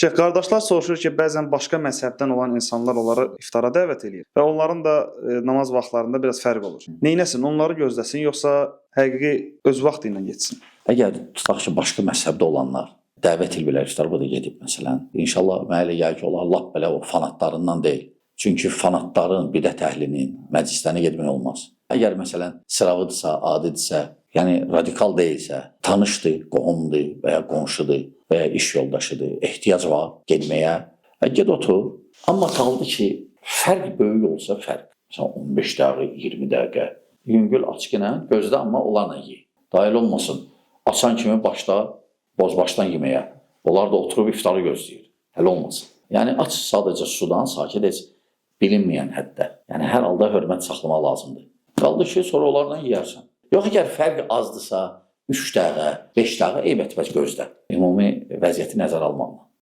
Şeyx, qardaşlar soruşur ki, bəzən başqa məzhəbdən olan insanlar onları iftara dəvət edir və onların da namaz vaxtlarında biraz fərq olur. Neynəsin? Onları gözləsin, yoxsa həqiqi öz vaxtı ilə getsin? Əgər tutaq ki, başqa məzhəbdə olanlar dəvət edirlər, iftar bu da gedib məsələn. İnşallah mənə elə gəlir ki, onlar lap belə o fanatlarından deyil. Çünki fanatların, bidət əhlinin məclislərinə getmək olmaz. Əgər məsələn sıravıdırsa, adidirsə, yəni radikal deyilsə, tanışdır, qohumdur və ya qonşudur və ya iş yoldaşıdır, ehtiyac var getməyə, get otur. Amma qaldı ki, fərq böyük olsa fərq. Məsələn 15 dəqiqə, 20 dəqiqə. Yüngül açqına gözlə, amma onlarla ye. Dahil olmasın. Açan kimi başda bozbaşdan yeməyə. Onlar da oturub iftarı gözləyir. Hələ olmasın. Yəni aç sadəcə sudan sakit heç bilinməyən həddə. Yəni hər halda hörmət saxlamaq lazımdır. Qaldı ki, sonra onlarla yeyərsən. Yox, əgər fərq azdırsa, 3 dəqiqə, 5 dəqiqə eybət gözlə. Ümumi vəziyyəti nəzərə almalı.